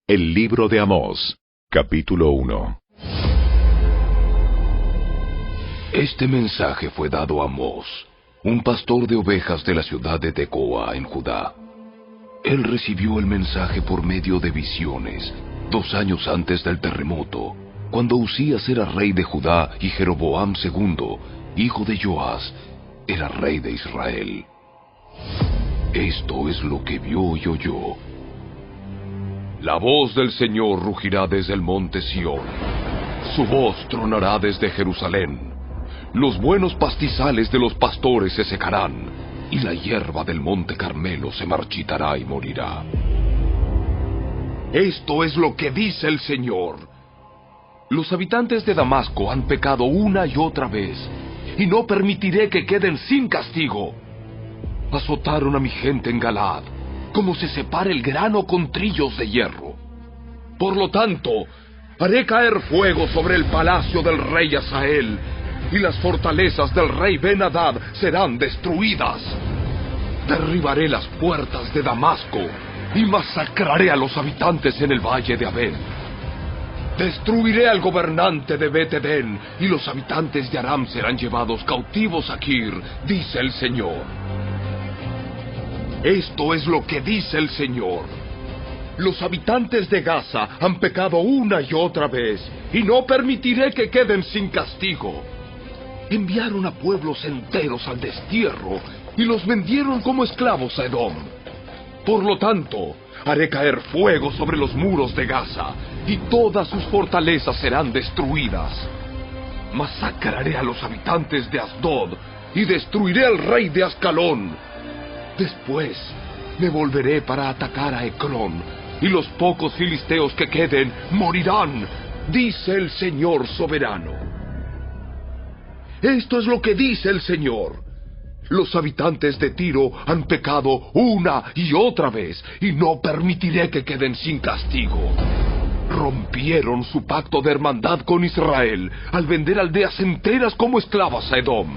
El libro de Amós, capítulo 1. Este mensaje fue dado a Amós, un pastor de ovejas de la ciudad de Tecoa, en Judá. Él recibió el mensaje por medio de visiones, 2 años antes del terremoto, cuando Usías era rey de Judá y Jeroboam II, hijo de Joás, era rey de Israel. Esto es lo que vio y oyó. La voz del Señor rugirá desde el monte Sión. Su voz tronará desde Jerusalén. Los buenos pastizales de los pastores se secarán, y la hierba del monte Carmelo se marchitará y morirá. Esto es lo que dice el Señor. Los habitantes de Damasco han pecado una y otra vez, y no permitiré que queden sin castigo. Azotaron a mi gente en Galaad, como se separa el grano con trillos de hierro. Por lo tanto, haré caer fuego sobre el palacio del rey Hazael, y las fortalezas del rey Ben-Hadad serán destruidas. Derribaré las puertas de Damasco, y masacraré a los habitantes en el valle de Abel. Destruiré al gobernante de Bet-Edén, y los habitantes de Aram serán llevados cautivos a Kir, dice el Señor. Esto es lo que dice el Señor. Los habitantes de Gaza han pecado una y otra vez, y no permitiré que queden sin castigo. Enviaron a pueblos enteros al destierro, y los vendieron como esclavos a Edom. Por lo tanto, haré caer fuego sobre los muros de Gaza, y todas sus fortalezas serán destruidas. Masacraré a los habitantes de Asdod, y destruiré al rey de Ascalón. Después me volveré para atacar a Ecrón, y los pocos filisteos que queden morirán, dice el Señor soberano. Esto es lo que dice el Señor. Los habitantes de Tiro han pecado una y otra vez, y no permitiré que queden sin castigo. Rompieron su pacto de hermandad con Israel al vender aldeas enteras como esclavas a Edom.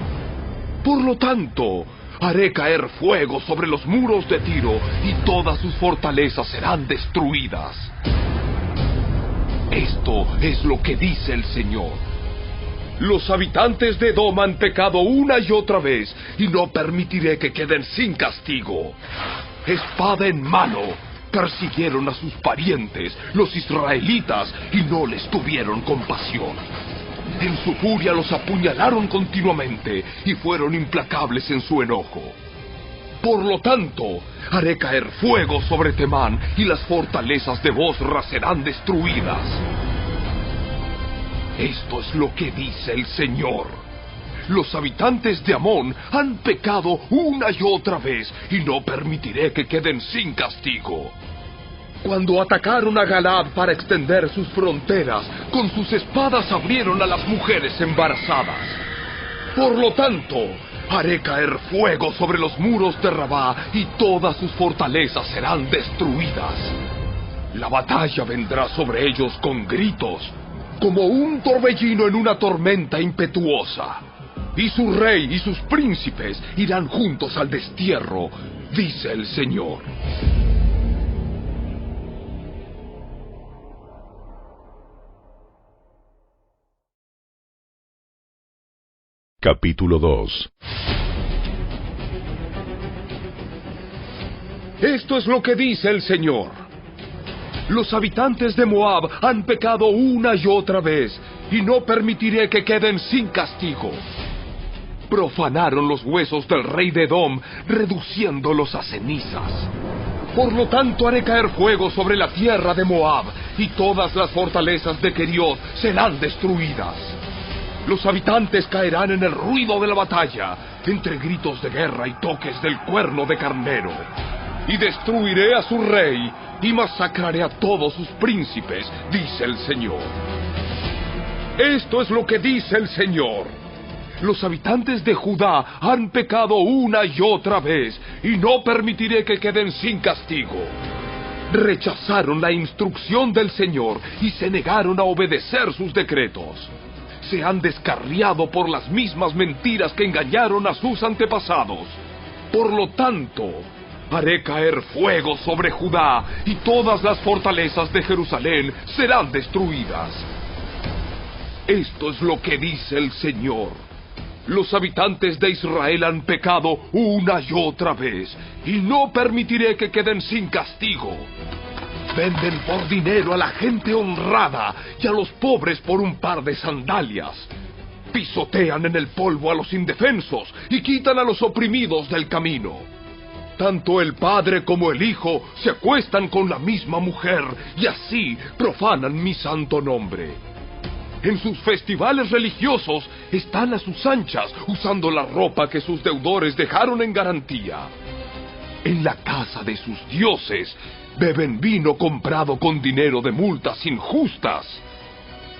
Por lo tanto, haré caer fuego sobre los muros de Tiro, y todas sus fortalezas serán destruidas. Esto es lo que dice el Señor. Los habitantes de Edom han pecado una y otra vez, y no permitiré que queden sin castigo. Espada en mano, persiguieron a sus parientes, los israelitas, y no les tuvieron compasión. En su furia los apuñalaron continuamente, y fueron implacables en su enojo. Por lo tanto, haré caer fuego sobre Temán, y las fortalezas de Bosra serán destruidas. Esto es lo que dice el Señor. Los habitantes de Amón han pecado una y otra vez, y no permitiré que queden sin castigo. Cuando atacaron a Galaad para extender sus fronteras, con sus espadas abrieron a las mujeres embarazadas. Por lo tanto, haré caer fuego sobre los muros de Rabá, y todas sus fortalezas serán destruidas. La batalla vendrá sobre ellos con gritos, como un torbellino en una tormenta impetuosa. Y su rey y sus príncipes irán juntos al destierro, dice el Señor. Capítulo 2. Esto es lo que dice el Señor. Los habitantes de Moab han pecado una y otra vez, y no permitiré que queden sin castigo. Profanaron los huesos del rey de Edom, reduciéndolos a cenizas. Por lo tanto, haré caer fuego sobre la tierra de Moab, y todas las fortalezas de Keriot serán destruidas. Los habitantes caerán en el ruido de la batalla, entre gritos de guerra y toques del cuerno de carnero. Y destruiré a su rey, y masacraré a todos sus príncipes, dice el Señor. Esto es lo que dice el Señor. Los habitantes de Judá han pecado una y otra vez, y no permitiré que queden sin castigo. Rechazaron la instrucción del Señor, y se negaron a obedecer sus decretos. Se han descarriado por las mismas mentiras que engañaron a sus antepasados. Por lo tanto, Haré caer fuego sobre Judá, y todas las fortalezas de Jerusalén serán destruidas. Esto es lo que dice el Señor. Los habitantes de Israel han pecado una y otra vez, y no permitiré que queden sin castigo. Venden por dinero a la gente honrada y a los pobres por un par de sandalias. Pisotean en el polvo a los indefensos y quitan a los oprimidos del camino. Tanto el padre como el hijo se acuestan con la misma mujer y así profanan mi santo nombre. En sus festivales religiosos están a sus anchas usando la ropa que sus deudores dejaron en garantía. En la casa de sus dioses beben vino comprado con dinero de multas injustas.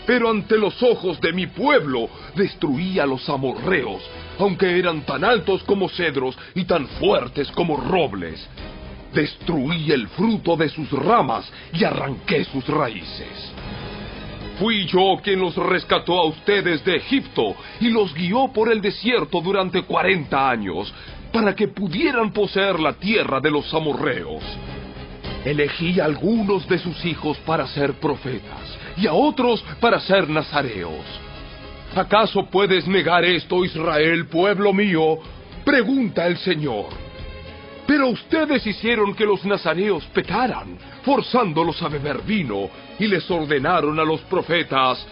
Pero ante los ojos de mi pueblo destruí a los amorreos, aunque eran tan altos como cedros y tan fuertes como robles. Destruí el fruto de sus ramas y arranqué sus raíces. Fui yo quien los rescató a ustedes de Egipto y los guió por el desierto durante 40 años, para que pudieran poseer la tierra de los amorreos. Elegí a algunos de sus hijos para ser profetas y a otros para ser nazareos. ¿Acaso puedes negar esto, Israel, pueblo mío?, pregunta el Señor. Pero ustedes hicieron que los nazareos pecaran, forzándolos a beber vino, y les ordenaron a los profetas: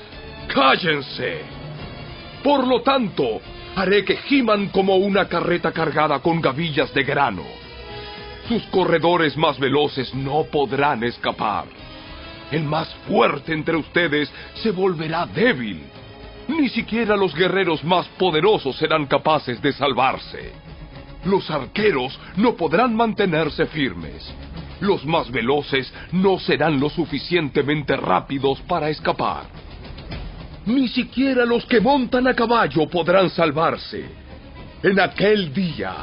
¡cállense! Por lo tanto, haré que giman como una carreta cargada con gavillas de grano. Sus corredores más veloces no podrán escapar. El más fuerte entre ustedes se volverá débil. Ni siquiera los guerreros más poderosos serán capaces de salvarse. Los arqueros no podrán mantenerse firmes. Los más veloces no serán lo suficientemente rápidos para escapar. Ni siquiera los que montan a caballo podrán salvarse. En aquel día,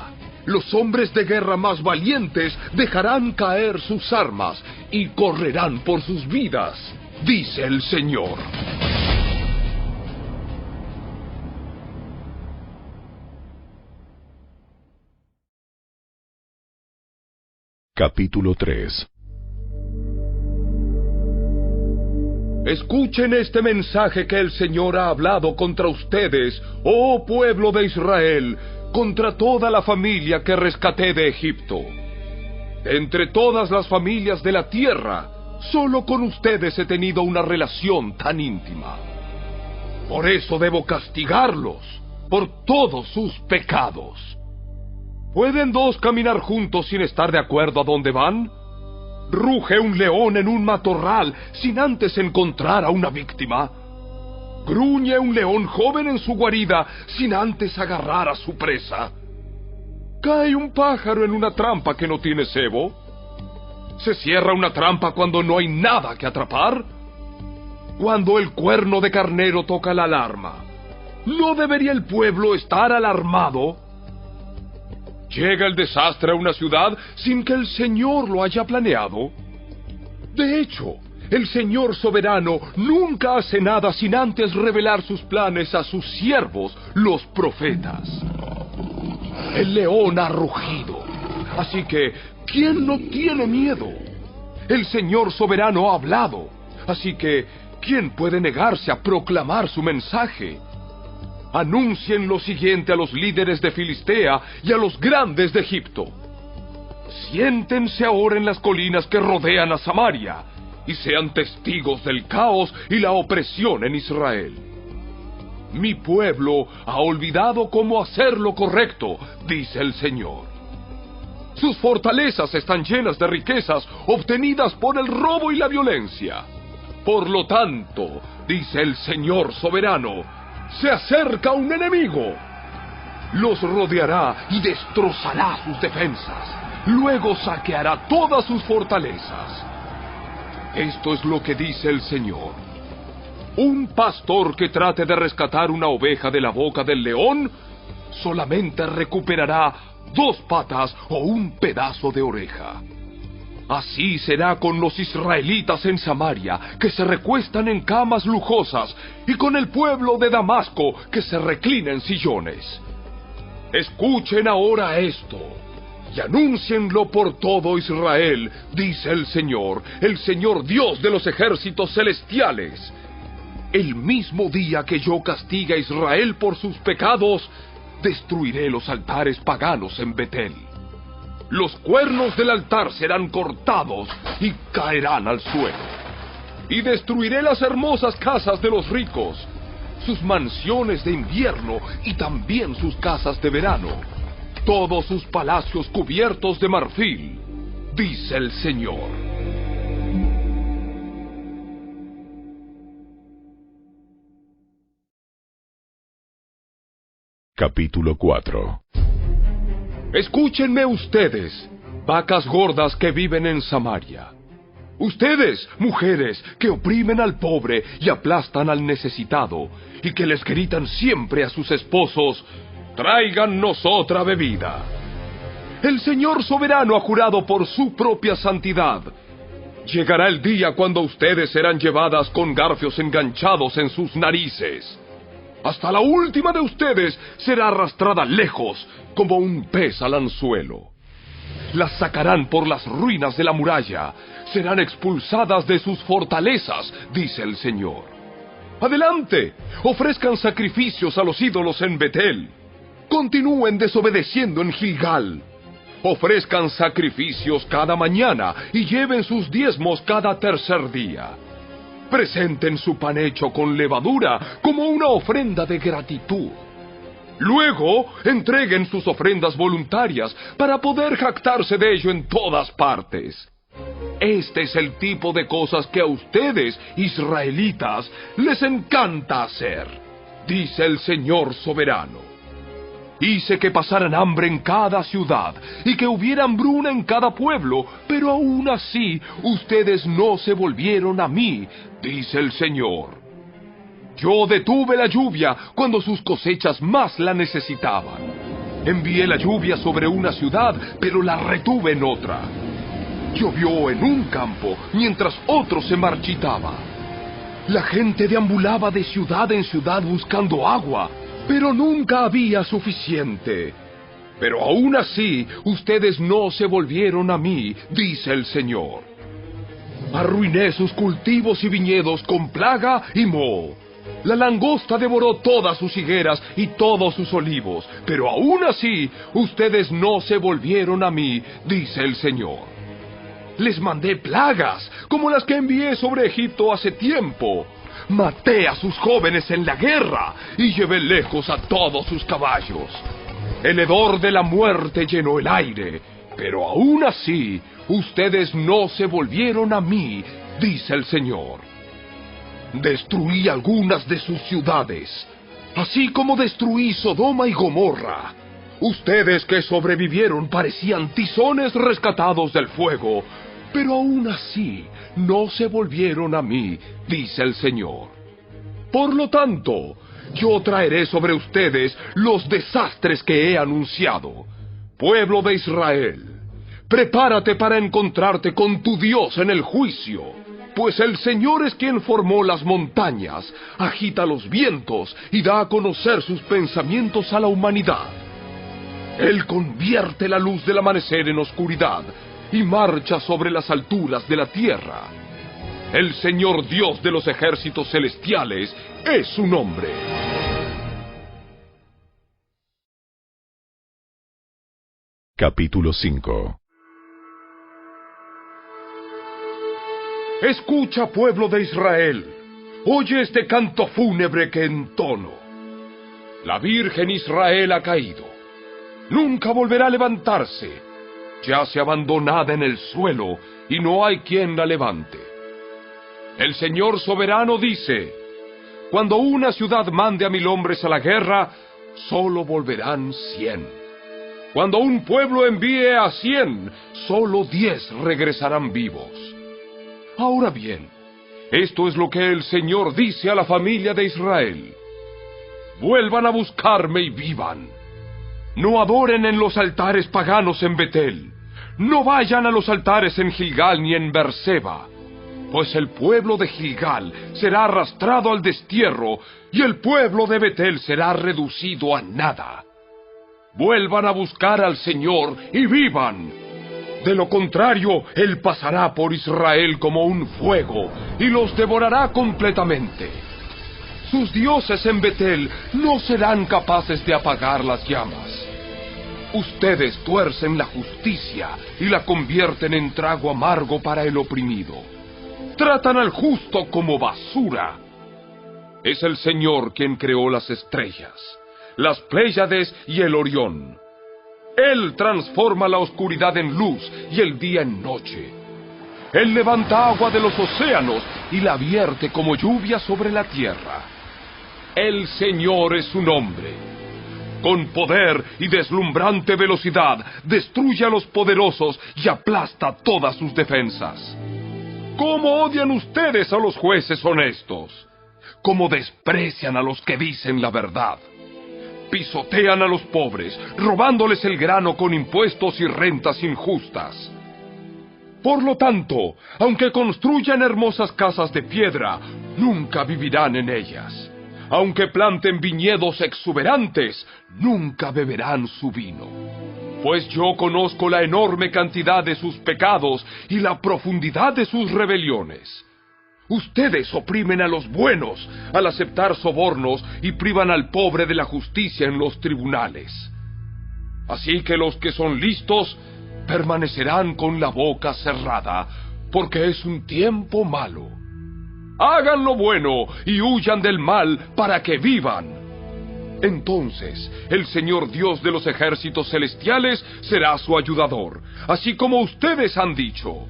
los hombres de guerra más valientes dejarán caer sus armas y correrán por sus vidas, dice el Señor. Capítulo 3. Escuchen este mensaje que el Señor ha hablado contra ustedes, oh pueblo de Israel, contra toda la familia que rescaté de Egipto. Entre todas las familias de la tierra, solo con ustedes he tenido una relación tan íntima. Por eso debo castigarlos, por todos sus pecados. ¿Pueden dos caminar juntos sin estar de acuerdo a dónde van? ¿Ruge un león en un matorral sin antes encontrar a una víctima? ¿Gruñe un león joven en su guarida sin antes agarrar a su presa? ¿Cae un pájaro en una trampa que no tiene cebo? ¿Se cierra una trampa cuando no hay nada que atrapar? Cuando el cuerno de carnero toca la alarma, ¿no debería el pueblo estar alarmado? ¿Llega el desastre a una ciudad sin que el Señor lo haya planeado? De hecho, el Señor soberano nunca hace nada sin antes revelar sus planes a sus siervos, los profetas. El león ha rugido, así que ¿quién no tiene miedo? El Señor soberano ha hablado, así que ¿quién puede negarse a proclamar su mensaje? Anuncien lo siguiente a los líderes de Filistea y a los grandes de Egipto. Siéntense ahora en las colinas que rodean a Samaria y sean testigos del caos y la opresión en Israel. Mi pueblo ha olvidado cómo hacer lo correcto, dice el Señor. Sus fortalezas están llenas de riquezas obtenidas por el robo y la violencia. Por lo tanto, dice el Señor soberano, se acerca un enemigo. Los rodeará y destrozará sus defensas. Luego saqueará todas sus fortalezas. Esto es lo que dice el Señor. Un pastor que trate de rescatar una oveja de la boca del león solamente recuperará 2 patas o un pedazo de oreja. Así será con los israelitas en Samaria, que se recuestan en camas lujosas, y con el pueblo de Damasco, que se reclina en sillones. Escuchen ahora esto. y anúncienlo por todo Israel, dice el Señor Dios de los ejércitos celestiales. El mismo día que yo castigue a Israel por sus pecados, destruiré los altares paganos en Betel. Los cuernos del altar serán cortados y caerán al suelo. Y destruiré las hermosas casas de los ricos, sus mansiones de invierno y también sus casas de verano, todos sus palacios cubiertos de marfil, dice el Señor. Capítulo 4. Escúchenme ustedes, vacas gordas que viven en Samaria. Ustedes, mujeres, que oprimen al pobre y aplastan al necesitado, y que les gritan siempre a sus esposos, tráigannos otra bebida. El Señor soberano ha jurado por su propia santidad. Llegará el día cuando ustedes serán llevadas con garfios enganchados en sus narices. Hasta la última de ustedes será arrastrada lejos, como un pez al anzuelo. Las sacarán por las ruinas de la muralla, serán expulsadas de sus fortalezas, dice el Señor. Adelante, ofrezcan sacrificios a los ídolos en Betel. Continúen desobedeciendo en Gilgal. Ofrezcan sacrificios cada mañana y lleven sus diezmos cada tercer día. Presenten su pan hecho con levadura como una ofrenda de gratitud. Luego, entreguen sus ofrendas voluntarias para poder jactarse de ello en todas partes. Este es el tipo de cosas que a ustedes, israelitas, les encanta hacer, dice el Señor soberano. Hice que pasaran hambre en cada ciudad y que hubiera hambruna en cada pueblo, pero aún así ustedes no se volvieron a mí, dice el Señor. Yo detuve la lluvia cuando sus cosechas más la necesitaban. Envié la lluvia sobre una ciudad, pero la retuve en otra. Llovió en un campo, mientras otro se marchitaba. La gente deambulaba de ciudad en ciudad buscando agua, pero nunca había suficiente. Pero aún así, ustedes no se volvieron a mí, dice el Señor. Arruiné sus cultivos y viñedos con plaga y moho. La langosta devoró todas sus higueras y todos sus olivos, pero aún así, ustedes no se volvieron a mí, dice el Señor. Les mandé plagas, como las que envié sobre Egipto hace tiempo. Maté a sus jóvenes en la guerra y llevé lejos a todos sus caballos. El hedor de la muerte llenó el aire, pero aún así, ustedes no se volvieron a mí, dice el Señor. Destruí algunas de sus ciudades, así como destruí Sodoma y Gomorra. Ustedes que sobrevivieron parecían tizones rescatados del fuego, pero aún así no se volvieron a mí, dice el Señor. Por lo tanto, yo traeré sobre ustedes los desastres que he anunciado. Pueblo de Israel, prepárate para encontrarte con tu Dios en el juicio. Pues el Señor es quien formó las montañas, agita los vientos y da a conocer sus pensamientos a la humanidad. Él convierte la luz del amanecer en oscuridad y marcha sobre las alturas de la tierra. El Señor Dios de los ejércitos celestiales es su nombre. Capítulo 5. Escucha, pueblo de Israel, oye este canto fúnebre que entono. La Virgen Israel ha caído, nunca volverá a levantarse, yace abandonada en el suelo y no hay quien la levante. El Señor soberano dice, cuando una ciudad mande a 1000 hombres a la guerra, solo volverán 100. Cuando un pueblo envíe a 100, solo 10 regresarán vivos. Ahora bien, esto es lo que el Señor dice a la familia de Israel. Vuelvan a buscarme y vivan. No adoren en los altares paganos en Betel. No vayan a los altares en Gilgal ni en Berseba, pues el pueblo de Gilgal será arrastrado al destierro y el pueblo de Betel será reducido a nada. Vuelvan a buscar al Señor y vivan. De lo contrario, Él pasará por Israel como un fuego y los devorará completamente. Sus dioses en Betel no serán capaces de apagar las llamas. Ustedes tuercen la justicia y la convierten en trago amargo para el oprimido. Tratan al justo como basura. Es el Señor quien creó las estrellas, las Pléyades y el Orión. Él transforma la oscuridad en luz y el día en noche. Él levanta agua de los océanos y la vierte como lluvia sobre la tierra. El Señor es su nombre. Con poder y deslumbrante velocidad destruye a los poderosos y aplasta todas sus defensas. ¿Cómo odian ustedes a los jueces honestos? ¿Cómo desprecian a los que dicen la verdad? Pisotean a los pobres, robándoles el grano con impuestos y rentas injustas. Por lo tanto, aunque construyan hermosas casas de piedra, nunca vivirán en ellas. Aunque planten viñedos exuberantes, nunca beberán su vino. Pues yo conozco la enorme cantidad de sus pecados y la profundidad de sus rebeliones. Ustedes oprimen a los buenos al aceptar sobornos y privan al pobre de la justicia en los tribunales. Así que los que son listos permanecerán con la boca cerrada, porque es un tiempo malo. Hagan lo bueno y huyan del mal para que vivan. Entonces el Señor Dios de los ejércitos celestiales será su ayudador, así como ustedes han dicho.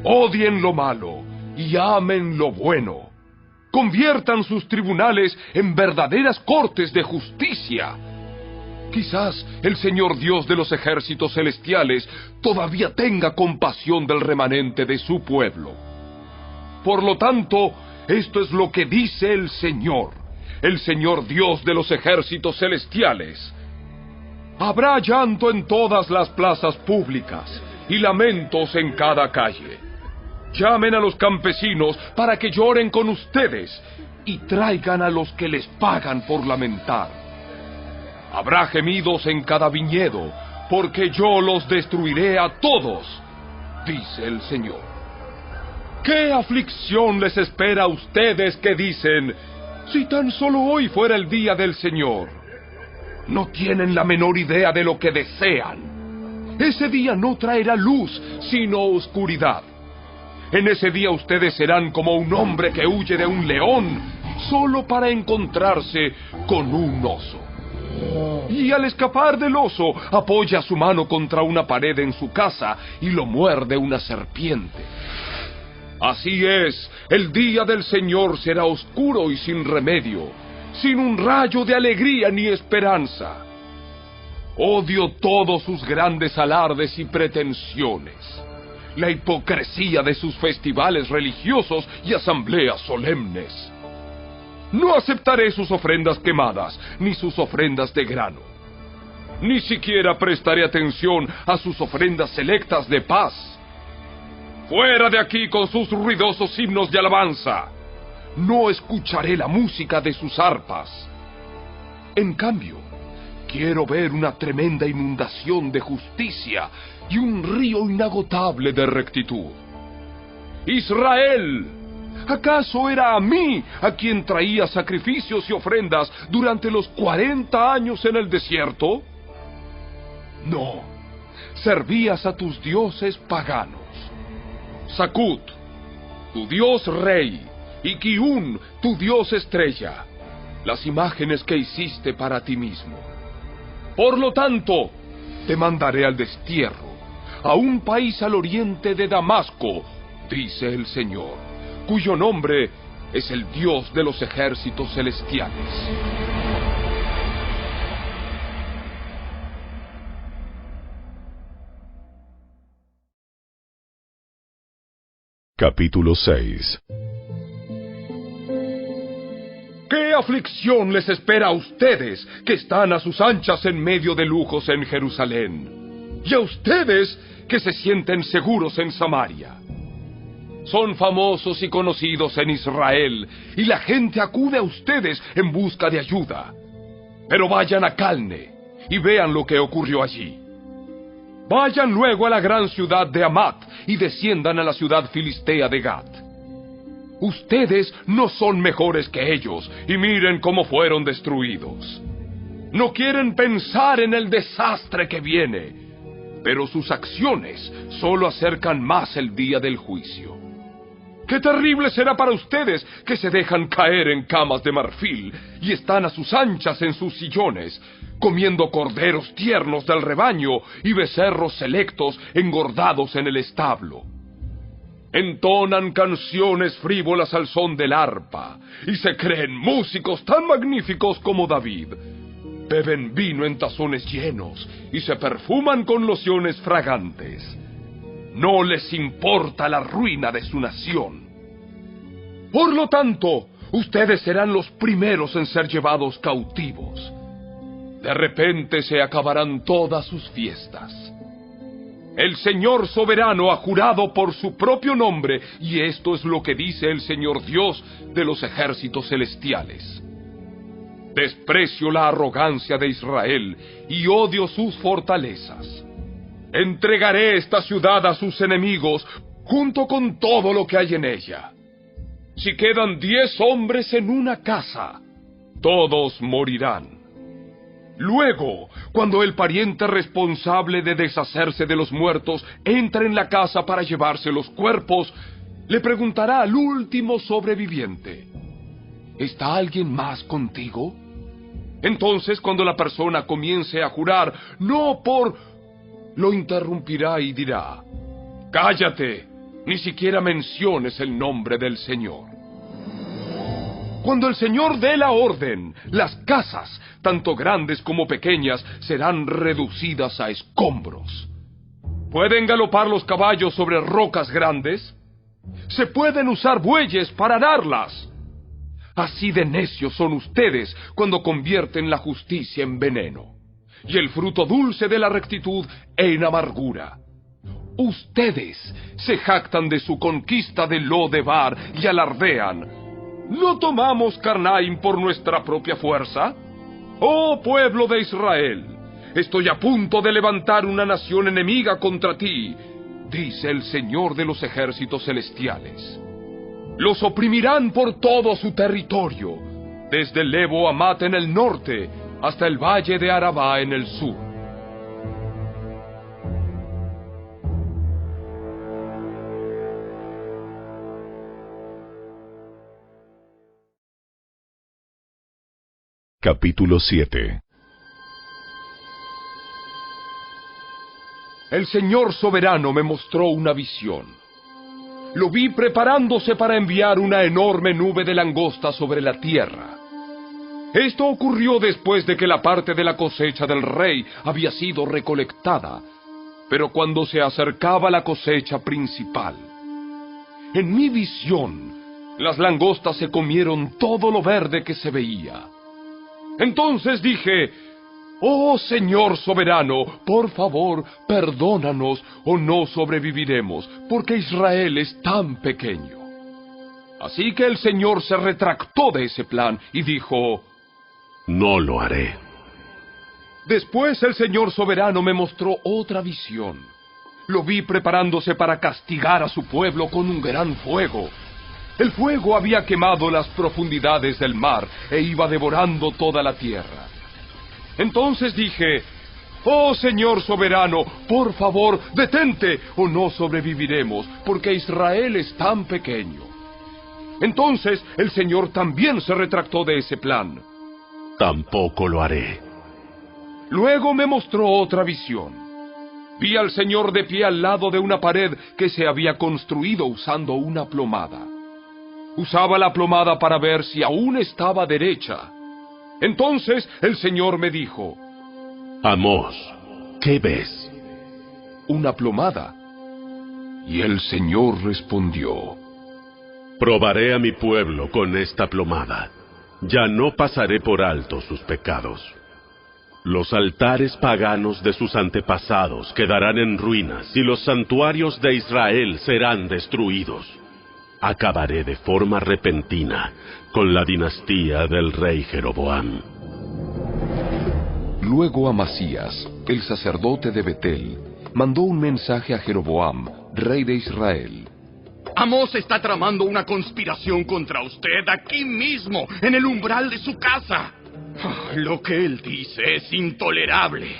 Odien lo malo y amen lo bueno. Conviertan sus tribunales en verdaderas cortes de justicia. Quizás el Señor Dios de los ejércitos celestiales todavía tenga compasión del remanente de su pueblo. Por lo tanto, esto es lo que dice el Señor Dios de los ejércitos celestiales. Habrá llanto en todas las plazas públicas y lamentos en cada calle. Llamen a los campesinos para que lloren con ustedes y traigan a los que les pagan por lamentar. Habrá gemidos en cada viñedo, porque yo los destruiré a todos, dice el Señor. ¿Qué aflicción les espera a ustedes que dicen, si tan solo hoy fuera el día del Señor? No tienen la menor idea de lo que desean. Ese día no traerá luz, sino oscuridad. En ese día ustedes serán como un hombre que huye de un león, solo para encontrarse con un oso. Y al escapar del oso, apoya su mano contra una pared en su casa y lo muerde una serpiente. Así es, el día del Señor será oscuro y sin remedio, sin un rayo de alegría ni esperanza. Odio todos sus grandes alardes y pretensiones, la hipocresía de sus festivales religiosos y asambleas solemnes. No aceptaré sus ofrendas quemadas, ni sus ofrendas de grano. Ni siquiera prestaré atención a sus ofrendas selectas de paz. ¡Fuera de aquí con sus ruidosos himnos de alabanza! No escucharé la música de sus arpas. En cambio, quiero ver una tremenda inundación de justicia y un río inagotable de rectitud. ¡Israel! ¿Acaso era a mí a quien traía sacrificios y ofrendas durante los 40 años en el desierto? No, servías a tus dioses paganos. Sakut, tu dios rey, y Kiun, tu dios estrella, las imágenes que hiciste para ti mismo. Por lo tanto, te mandaré al destierro, a un país al oriente de Damasco, dice el Señor, cuyo nombre es el Dios de los ejércitos celestiales. Capítulo 6. ¿Qué aflicción les espera a ustedes que están a sus anchas en medio de lujos en Jerusalén? Y a ustedes que se sienten seguros en Samaria. Son famosos y conocidos en Israel, y la gente acude a ustedes en busca de ayuda. Pero vayan a Calne y vean lo que ocurrió allí. Vayan luego a la gran ciudad de Hamat y desciendan a la ciudad filistea de Gat. Ustedes no son mejores que ellos, y miren cómo fueron destruidos. No quieren pensar en el desastre que viene, pero sus acciones solo acercan más el día del juicio. ¡Qué terrible será para ustedes que se dejan caer en camas de marfil y están a sus anchas en sus sillones, comiendo corderos tiernos del rebaño y becerros selectos engordados en el establo! Entonan canciones frívolas al son del arpa y se creen músicos tan magníficos como David. Beben vino en tazones llenos y se perfuman con lociones fragantes. No les importa la ruina de su nación. Por lo tanto, ustedes serán los primeros en ser llevados cautivos. De repente se acabarán todas sus fiestas. El Señor soberano ha jurado por su propio nombre, y esto es lo que dice el Señor Dios de los ejércitos celestiales. Desprecio la arrogancia de Israel y odio sus fortalezas. Entregaré esta ciudad a sus enemigos, junto con todo lo que hay en ella. Si quedan 10 hombres en una casa, todos morirán. Luego, cuando el pariente responsable de deshacerse de los muertos entre en la casa para llevarse los cuerpos, le preguntará al último sobreviviente: ¿está alguien más contigo? Entonces, cuando la persona comience a jurar, lo interrumpirá y dirá: «Cállate, ni siquiera menciones el nombre del Señor». Cuando el Señor dé la orden, las casas, tanto grandes como pequeñas, serán reducidas a escombros. ¿Pueden galopar los caballos sobre rocas grandes? ¿Se pueden usar bueyes para ararlas? Así de necios son ustedes cuando convierten la justicia en veneno y el fruto dulce de la rectitud en amargura. Ustedes se jactan de su conquista de Lo-debar y alardean: ¿no tomamos Carnaim por nuestra propia fuerza? ¡Oh pueblo de Israel! Estoy a punto de levantar una nación enemiga contra ti, dice el Señor de los ejércitos celestiales. Los oprimirán por todo su territorio, desde el Lebo Hamat en el norte hasta el valle de Arabá en el sur. Capítulo 7. El Señor soberano me mostró una visión. Lo vi preparándose para enviar una enorme nube de langosta sobre la tierra. Esto ocurrió después de que la parte de la cosecha del rey había sido recolectada, pero cuando se acercaba la cosecha principal. En mi visión, las langostas se comieron todo lo verde que se veía. Entonces dije: «Oh Señor soberano, por favor, perdónanos o no sobreviviremos, porque Israel es tan pequeño». Así que el Señor se retractó de ese plan y dijo: «No lo haré». Después el Señor soberano me mostró otra visión. Lo vi preparándose para castigar a su pueblo con un gran fuego. El fuego había quemado las profundidades del mar e iba devorando toda la tierra. Entonces dije: «Oh Señor soberano, por favor, detente o no sobreviviremos, porque Israel es tan pequeño». Entonces el Señor también se retractó de ese plan. «Tampoco lo haré». Luego me mostró otra visión. Vi al Señor de pie al lado de una pared que se había construido usando una plomada. Usaba la plomada para ver si aún estaba derecha. Entonces el Señor me dijo: «Amós, ¿qué ves?» «Una plomada». Y el Señor respondió: «Probaré a mi pueblo con esta plomada. Ya no pasaré por alto sus pecados. Los altares paganos de sus antepasados quedarán en ruinas y los santuarios de Israel serán destruidos. Acabaré de forma repentina con la dinastía del rey Jeroboam». Luego Amasías, el sacerdote de Betel, mandó un mensaje a Jeroboam, rey de Israel. Amós está tramando una conspiración contra usted aquí mismo, en el umbral de su casa. Lo que él dice es intolerable.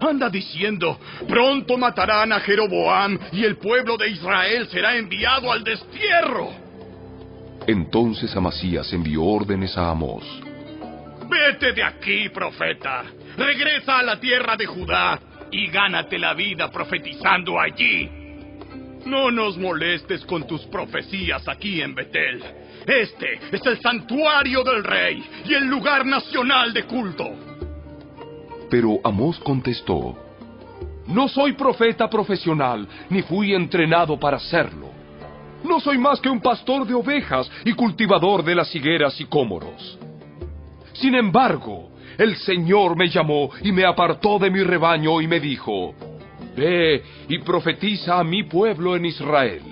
Anda diciendo, pronto matarán a Jeroboam y el pueblo de Israel será enviado al destierro. Entonces Amasías envió órdenes a Amós. Vete de aquí, profeta. Regresa a la tierra de Judá y gánate la vida profetizando allí. No nos molestes con tus profecías aquí en Betel. Este es el santuario del rey y el lugar nacional de culto. Pero Amós contestó: no soy profeta profesional, ni fui entrenado para serlo. No soy más que un pastor de ovejas y cultivador de las higueras y cómoros. Sin embargo, el Señor me llamó y me apartó de mi rebaño y me dijo: ve y profetiza a mi pueblo en Israel.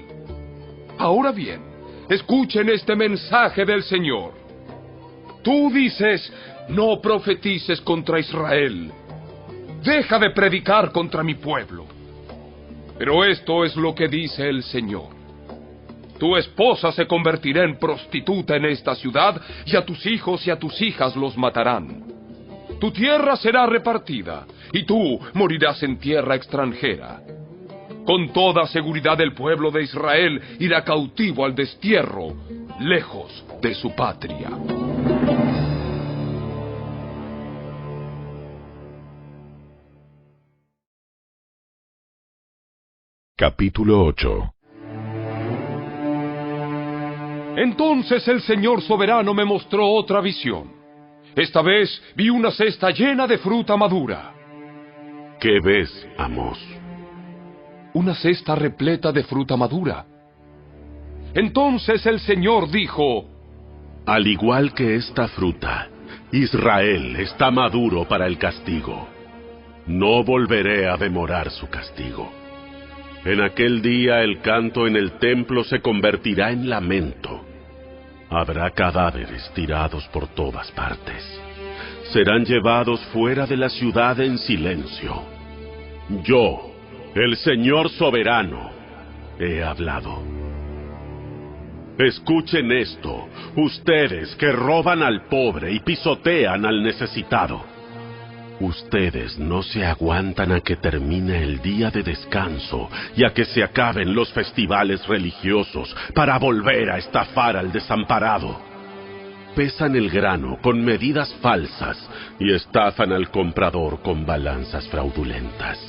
Ahora bien, escuchen este mensaje del Señor. Tú dices, no profetices contra Israel. Deja de predicar contra mi pueblo. Pero esto es lo que dice el Señor. Tu esposa se convertirá en prostituta en esta ciudad, y a tus hijos y a tus hijas los matarán. Tu tierra será repartida, y tú morirás en tierra extranjera. Con toda seguridad el pueblo de Israel irá cautivo al destierro, lejos de su patria. Capítulo 8. Entonces el Señor soberano me mostró otra visión. Esta vez vi una cesta llena de fruta madura. ¿Qué ves, Amós? Una cesta repleta de fruta madura. Entonces el Señor dijo: al igual que esta fruta, Israel está maduro para el castigo. No volveré a demorar su castigo. En aquel día el canto en el templo se convertirá en lamento. Habrá cadáveres tirados por todas partes. Serán llevados fuera de la ciudad en silencio. Yo, el Señor soberano, he hablado. Escuchen esto, ustedes que roban al pobre y pisotean al necesitado. Ustedes no se aguantan a que termine el día de descanso y a que se acaben los festivales religiosos para volver a estafar al desamparado. Pesan el grano con medidas falsas y estafan al comprador con balanzas fraudulentas.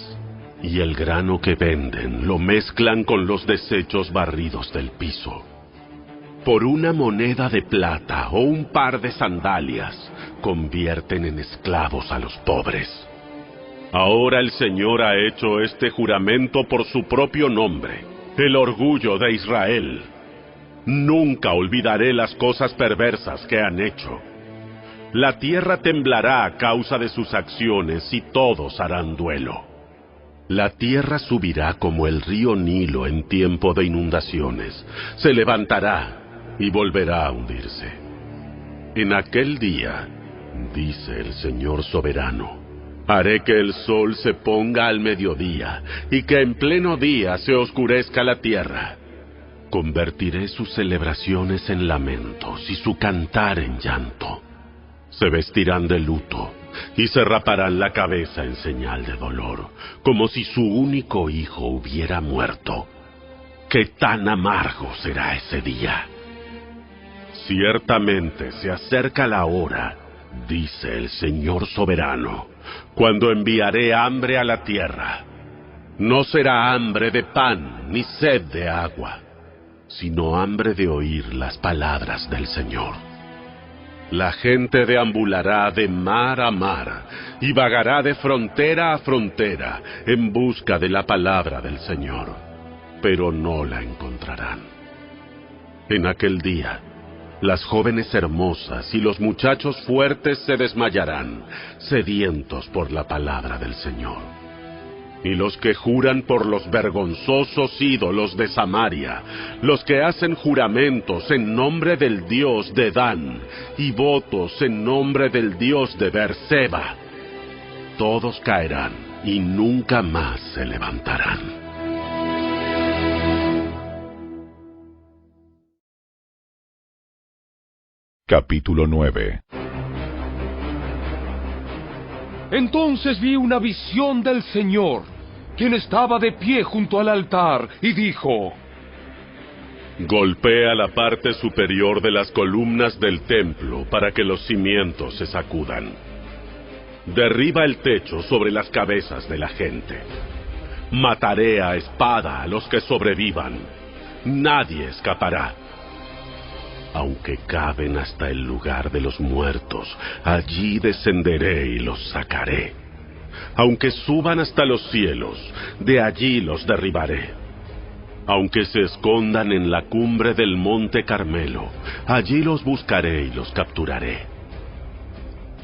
Y el grano que venden lo mezclan con los desechos barridos del piso. Por una moneda de plata o un par de sandalias, convierten en esclavos a los pobres. Ahora el Señor ha hecho este juramento por su propio nombre, el orgullo de Israel. Nunca olvidaré las cosas perversas que han hecho. La tierra temblará a causa de sus acciones y todos harán duelo. La tierra subirá como el río Nilo en tiempo de inundaciones. Se levantará y volverá a hundirse. En aquel día, dice el Señor soberano, haré que el sol se ponga al mediodía y que en pleno día se oscurezca la tierra. Convertiré sus celebraciones en lamentos y su cantar en llanto. Se vestirán de luto y se raparán la cabeza en señal de dolor, como si su único hijo hubiera muerto. ¡Qué tan amargo será ese día! Ciertamente se acerca la hora, dice el Señor soberano, cuando enviaré hambre a la tierra. No será hambre de pan ni sed de agua, sino hambre de oír las palabras del Señor. La gente deambulará de mar a mar y vagará de frontera a frontera en busca de la palabra del Señor, pero no la encontrarán. En aquel día, las jóvenes hermosas y los muchachos fuertes se desmayarán, sedientos por la palabra del Señor. Y los que juran por los vergonzosos ídolos de Samaria, los que hacen juramentos en nombre del Dios de Dan y votos en nombre del Dios de Beerseba, todos caerán y nunca más se levantarán. Capítulo 9. Entonces vi una visión del Señor, quien estaba de pie junto al altar, y dijo: Golpea la parte superior de las columnas del templo para que los cimientos se sacudan. Derriba el techo sobre las cabezas de la gente. Mataré a espada a los que sobrevivan. Nadie escapará. Aunque caben hasta el lugar de los muertos, allí descenderé y los sacaré. Aunque suban hasta los cielos, de allí los derribaré. Aunque se escondan en la cumbre del monte Carmelo, allí los buscaré y los capturaré.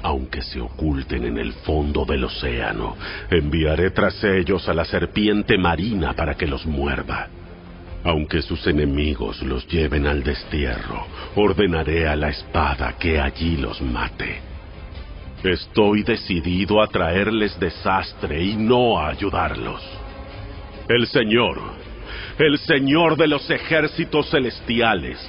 Aunque se oculten en el fondo del océano, enviaré tras ellos a la serpiente marina para que los muerda. Aunque sus enemigos los lleven al destierro, ordenaré a la espada que allí los mate. Estoy decidido a traerles desastre y no a ayudarlos. El Señor de los ejércitos celestiales,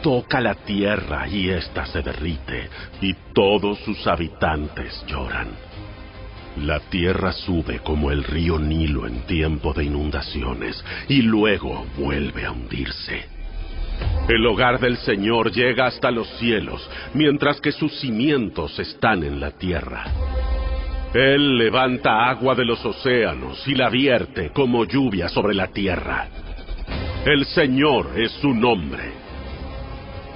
toca la tierra y ésta se derrite, y todos sus habitantes lloran. La tierra sube como el río Nilo en tiempo de inundaciones, y luego vuelve a hundirse. El hogar del Señor llega hasta los cielos, mientras que sus cimientos están en la tierra. Él levanta agua de los océanos y la vierte como lluvia sobre la tierra. El Señor es su nombre.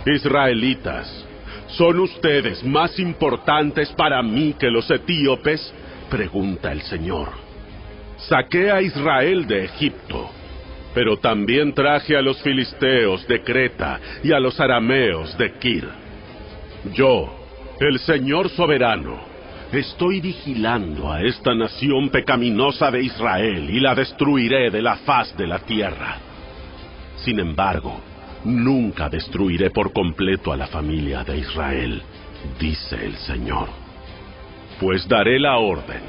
Israelitas, ¿son ustedes más importantes para mí que los etíopes?, pregunta el Señor. Saqué a Israel de Egipto, pero también traje a los filisteos de Creta y a los arameos de Kir. Yo, el Señor soberano, estoy vigilando a esta nación pecaminosa de Israel y la destruiré de la faz de la tierra. Sin embargo, nunca destruiré por completo a la familia de Israel, dice el Señor. Pues daré la orden,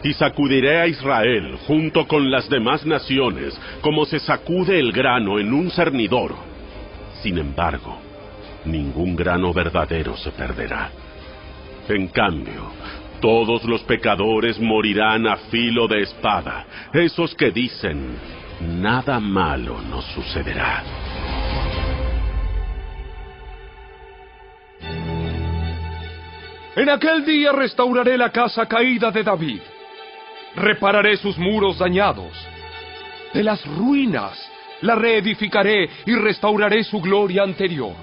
y sacudiré a Israel junto con las demás naciones, como se sacude el grano en un cernidor. Sin embargo, ningún grano verdadero se perderá. En cambio, todos los pecadores morirán a filo de espada, esos que dicen: nada malo nos sucederá. En aquel día restauraré la casa caída de David. Repararé sus muros dañados. De las ruinas la reedificaré y restauraré su gloria anterior.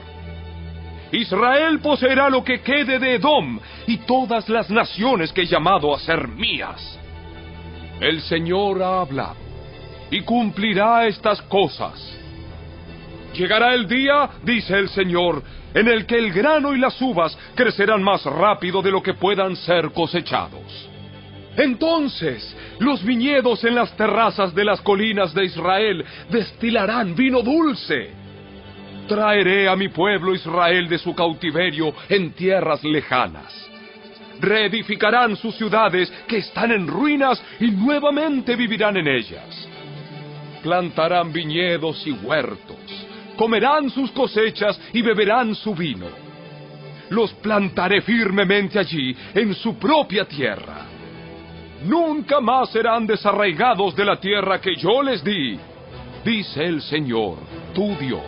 Israel poseerá lo que quede de Edom y todas las naciones que he llamado a ser mías. El Señor ha hablado y cumplirá estas cosas. Llegará el día, dice el Señor, en el que el grano y las uvas crecerán más rápido de lo que puedan ser cosechados. Entonces, los viñedos en las terrazas de las colinas de Israel destilarán vino dulce. Traeré a mi pueblo Israel de su cautiverio en tierras lejanas. Reedificarán sus ciudades que están en ruinas y nuevamente vivirán en ellas. Plantarán viñedos y huertos. Comerán sus cosechas y beberán su vino. Los plantaré firmemente allí, en su propia tierra. Nunca más serán desarraigados de la tierra que yo les di, dice el Señor, tu Dios.